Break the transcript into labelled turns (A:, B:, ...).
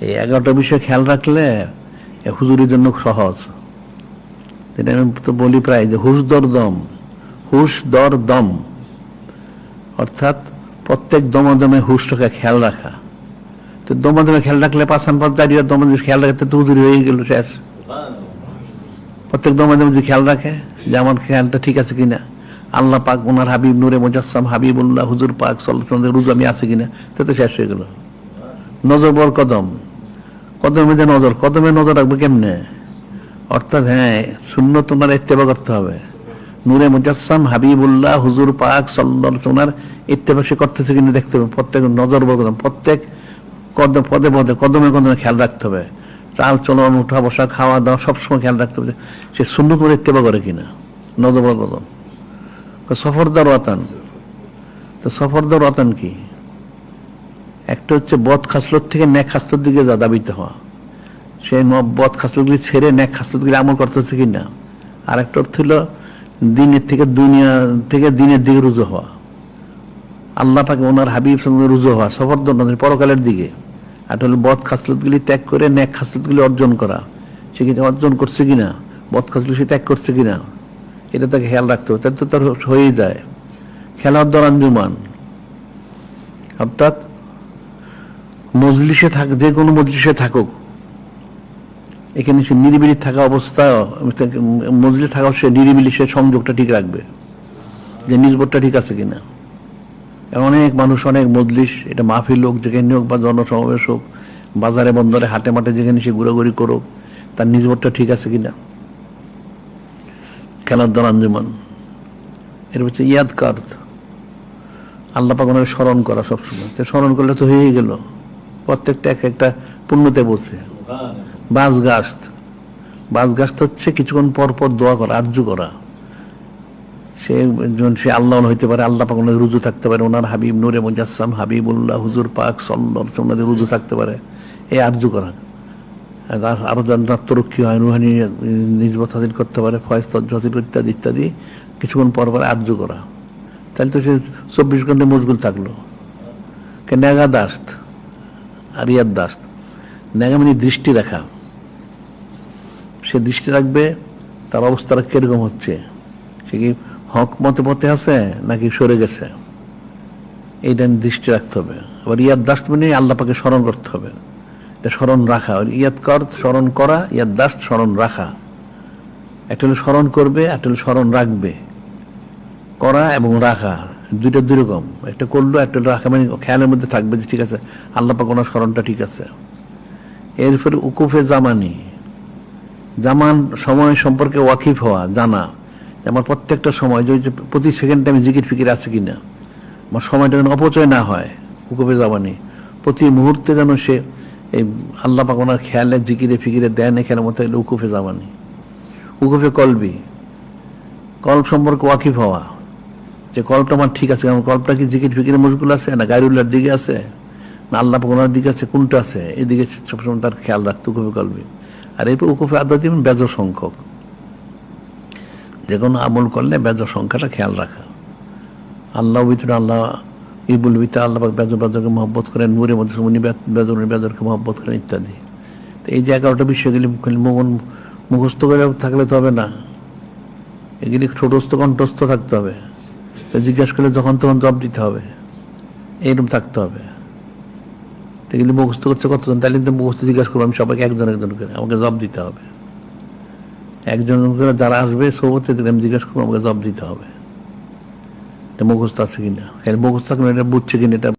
A: এই 11টা বিষয় খেয়াল রাখলে হুজুরের জন্য সহজ। এটা আমি তো বলি প্রায় যে হুশ দর দম, অর্থাৎ প্রত্যেক দমদমে হুশটাকে খেয়াল রাখা। তো দমদমে খেয়াল রাখলে পাঁচান পথ দাঁড়িয়ে দমদমে খেয়াল রাখতে তো হুজুরি হয়ে গেল শেষ। প্রত্যেক দমদমে যদি খেয়াল রাখে যে আমার খেয়ালটা ঠিক আছে কিনা, আল্লাহ পাক ওনার হাবিব নূরে মুজাসসাম হাবিবুল্লাহ হুজুর পাক সাল্লাল্লাহু আলাইহি ওয়াসাল্লাম রুজু আমি আছে কিনা, তো শেষ হয়ে গেল। নজর বর কদম, কদমে যে নজর, কদমে নজর রাখবে কেমনে? অর্থাৎ সুন্নত ওনার ইত্তেবা করতে হবে। নূরে মুজাসসাম হাবিবুল্লাহ হুজুর পাক সাল্লাল্লাহু আলাইহি ওয়াসাল্লাম ইত্তেবা সে করতেছে কিনা দেখতে হবে। প্রত্যেক নজর বর কদম, প্রত্যেক পদে পদে কদমে কদমে খেয়াল রাখতে হবে। চাল চলন, উঠা বসা, খাওয়া দাওয়া সবসময় খেয়াল রাখতে হবে সে সুন্নত ওর ইত্তেবা করে কিনা। নজর বর কদম। সফরদার ওয়াতান, তো সফরদার ওয়াতান কি? একটা হচ্ছে বদ খাসলত থেকে নেক খাসলতের দিকে দাবিত হওয়া, সে বদ খাসলতগুলি ছেড়ে নেক খাসলতগুলি আমল করতেছে কিনা। আর একটা অর্থ হলো দিনের থেকে দুনিয়া থেকে দিনের দিকে রুজু হওয়া, আল্লাহ পাকে ওনার হাবিব সঙ্গে রুজু হওয়া, সফরদার পরকালের দিকে। আর হলো বদ খাসলতগুলি ত্যাগ করে নেক খাসলতগুলি অর্জন করা, সে কি অর্জন করছে কিনা, বদ খাসলত সে ত্যাগ করছে কিনা, এটা তাকে খেয়াল রাখতে হবে। তাহলে তো তার হয়ে যায়। খেলার দর আঞ্জুমান, অর্থাৎ মজলিসে থাক, যে কোনো মজলিসে থাকুক, এখানে সে নিরিবিলি থাকা অবস্থা, মজলিসে থাকা সে নিরিবিলি সে সংযোগটা ঠিক রাখবে, যে নিজবোধটা ঠিক আছে কিনা। অনেক মানুষ, অনেক মজলিস, এটা মাহফিল হোক, যেখানে হোক, বা জনসমাবেশ হোক, বাজারে বন্দরে হাটে মাঠে যেখানে সে ঘোরাঘুরি করুক, তার নিজবোধটা ঠিক আছে কিনা। খেলার দর আঞ্জুমান, এর হচ্ছে ইয়াদ কার্দ, আল্লাহ পাক ওনাকে স্মরণ করা সবসময়। তো স্মরণ করলে তো হয়েই গেল, প্রত্যেকটা এক একটা পুণ্যতে বলছে। বাজগাস্ত হচ্ছে কিছুক্ষণ পর পর দোয়া করা, আরজু করা। সে আল্লাহ হইতে পারে, আল্লাহ পাক ওনাদের রুজু থাকতে পারে, ওনার হাবিব নূরে মুজাসসাম হাবিবুল্লাহ হুজুর পাক সাল্লাল্লাহু আলাইহি ওনাদের রুজু থাকতে পারে, এই আরজু করা। আরো আত্মরক্ষী হয়, রুহানি নিজবত হাসিল করতে পারে, ফয়েজ তজ্জ হাসিল ইত্যাদি ইত্যাদি, কিছুক্ষণ পর পর আরজু করা। তাহলে তো সে 24 ঘন্টা মশগুল থাকলো। নেগা দাস্ত আর ইয়াদ দাস্ত, নেগা মানে দৃষ্টি রাখা, সে দৃষ্টি রাখবে তার অবস্থাটা কিরকম হচ্ছে, সে কি হক মতে পথে আছে নাকি সরে গেছে, এইটা দৃষ্টি রাখতে হবে। আবার ইয়াদ দাস্ত মানে আল্লাহ পাকে স্মরণ করতে হবে, এটা স্মরণ রাখা। ইয়াদ কর স্মরণ করা, ইয়াদ দাস্ত স্মরণ রাখা। একটা হলো স্মরণ করবে, একটা হলো স্মরণ রাখবে। করা এবং রাখা দুইটা দুই রকম, একটা করলো, একটা হলো রাখা, মানে খেয়ালের মধ্যে থাকবে যে ঠিক আছে আল্লাহ পাক ওনার স্মরণটা ঠিক আছে। এরপরে উকুফে জামানি, জামান সময় সম্পর্কে ওয়াকিফ হওয়া, জানা আমার প্রত্যেকটা সময় যে প্রতি সেকেন্ডে আমি জিকির ফিকির আছে কিনা, আমার সময়টা যেন অপচয় না হয়। উকুফে জামানি, প্রতি মুহূর্তে যেন সে এই আল্লাহ পাক ওনার খেয়ালে জিকিরে ফিকিরে দেয় না, খেয়ালের মতো উকুফে জামানি। উকুফে কলবি, কল্প সম্পর্কে ওয়াকিফ হওয়া, যে কল্পটা আমার ঠিক আছে, আমার কল্পটা কি জিকির ফিকিরে মশগুল আছে না গায়রুল্লাহর দিকে আছে না আল্লাহ পাক ওনার দিকে আছে, কোনটা আছে, এদিকে সবসময় তার খেয়াল রাখতে উকুফে কলবি। আর এরপর উকুফে আদত বেজর সংখ্যক, যে কোনো আমল করলে বেজর সংখ্যাটা খেয়াল রাখা। আল্লাহ ভিতরে আল্লাহ ইবুল ভিতরে আল্লাহ পাক বেজরকে মহব্বত করেন, নূরের মধ্যে উনি বেজরকে মহব্বত করেন ইত্যাদি। তো এই যে 11টা বিষয়গুলি মুখস্থ করে থাকলে তো হবে না, এগুলি ছোটস্থ কণ্ঠস্থ থাকতে হবে। জিজ্ঞাসা করলে যখন তখন জবাব দিতে হবে, এইরকম থাকতে হবে। এগুলি মুখস্থ করছে কতজন, তাহলে তো মুখস্থ জিজ্ঞাসা করবো আমি সবাইকে একজন একজন করে, আমাকে জবাব দিতে হবে। একজন করে যারা আসবে সবতে আমি জিজ্ঞাসা করবো, আমাকে জবাব দিতে হবে মুখস্থ আছে কিনা। মুখস্থ থাকলে এটা বুঝছে কিনা এটা